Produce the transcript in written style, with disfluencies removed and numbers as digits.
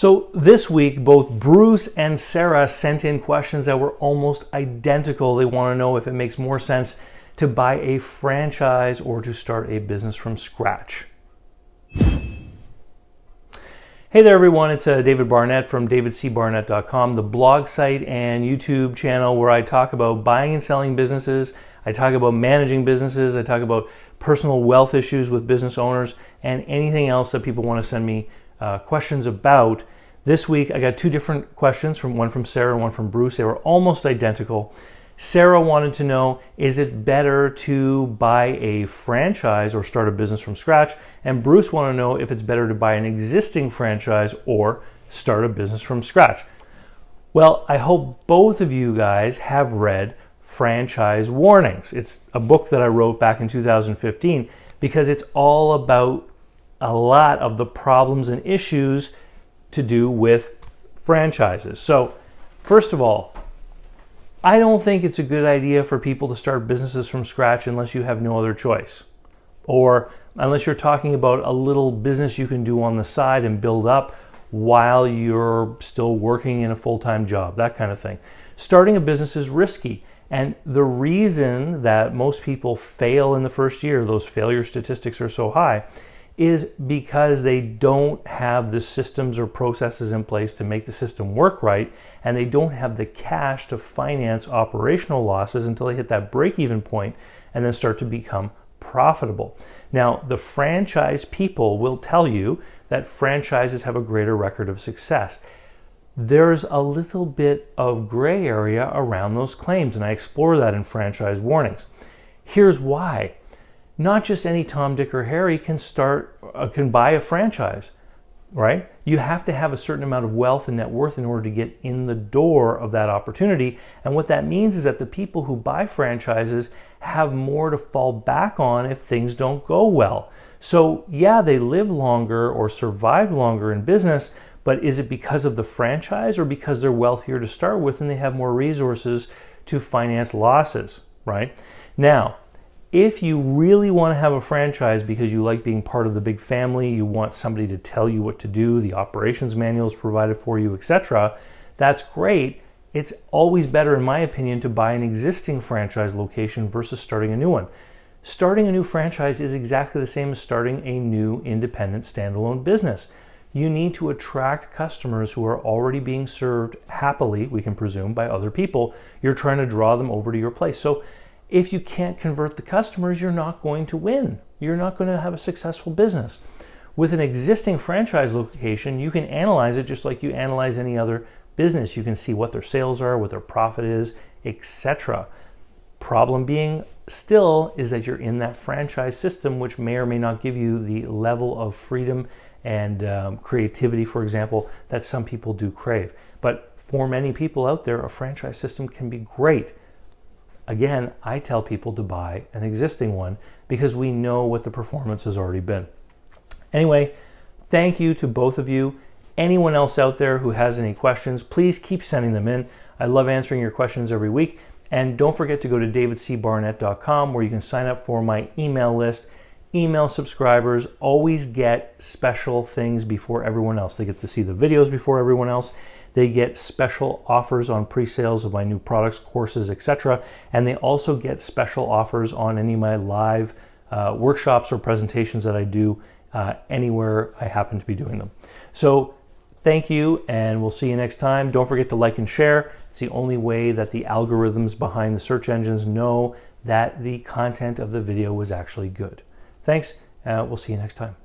So this week, both Bruce and Sarah sent in questions that were almost identical. They want to know if it makes more sense to buy a franchise or to start a business from scratch. Hey there everyone, it's David Barnett from davidcbarnett.com, the blog site and YouTube channel where I talk about buying and selling businesses, I talk about managing businesses, I talk about personal wealth issues with business owners, and anything else that people want to send me questions about. This week I got two different questions, one from Sarah and one from Bruce. They were almost identical. Sarah wanted to know, is it better to buy a franchise or start a business from scratch? And Bruce wanted to know if it's better to buy an existing franchise or start a business from scratch. Well, I hope both of you guys have read Franchise Warnings. It's a book that I wrote back in 2015 because it's all about a lot of the problems and issues to do with franchises. So, first of all, I don't think it's a good idea for people to start businesses from scratch unless you have no other choice. Or unless you're talking about a little business you can do on the side and build up while you're still working in a full-time job, that kind of thing. Starting a business is risky. And the reason that most people fail in the first year, those failure statistics are so high, is because they don't have the systems or processes in place to make the system work right, and they don't have the cash to finance operational losses until they hit that break-even point and then start to become profitable. Now, the franchise people will tell you that franchises have a greater record of success. There's a little bit of gray area around those claims, and I explore that in Franchise Warnings. Here's why. Not just any Tom, Dick, or Harry can buy a franchise, right? You have to have a certain amount of wealth and net worth in order to get in the door of that opportunity. And what that means is that the people who buy franchises have more to fall back on if things don't go well. So yeah, they live longer or survive longer in business, but is it because of the franchise or because they're wealthier to start with and they have more resources to finance losses, right? Now, if you really want to have a franchise because you like being part of the big family, you want somebody to tell you what to do, the operations manual is provided for you, etc., that's great. It's always better, in my opinion, to buy an existing franchise location versus starting a new one. Starting a new franchise is exactly the same as starting a new independent standalone business. You need to attract customers who are already being served happily, we can presume, by other people. You're trying to draw them over to your place. So if you can't convert the customers, you're not going to win. You're not going to have a successful business. With an existing franchise location, you can analyze it just like you analyze any other business. You can see what their sales are, what their profit is, etc. Problem being still is that you're in that franchise system, which may or may not give you the level of freedom and creativity, for example, that some people do crave. But for many people out there, a franchise system can be great. Again, I tell people to buy an existing one because we know what the performance has already been. Anyway, thank you to both of you. Anyone else out there who has any questions, please keep sending them in. I love answering your questions every week. And don't forget to go to davidcbarnett.com where you can sign up for my email list. Email subscribers always get special things before everyone else. They get to see the videos before everyone else. They get special offers on pre-sales of my new products, courses, etc. And they also get special offers on any of my live workshops or presentations that I do anywhere I happen to be doing them. So thank you, and we'll see you next time. Don't forget to like and share. It's the only way that the algorithms behind the search engines know that the content of the video was actually good. Thanks, we'll see you next time.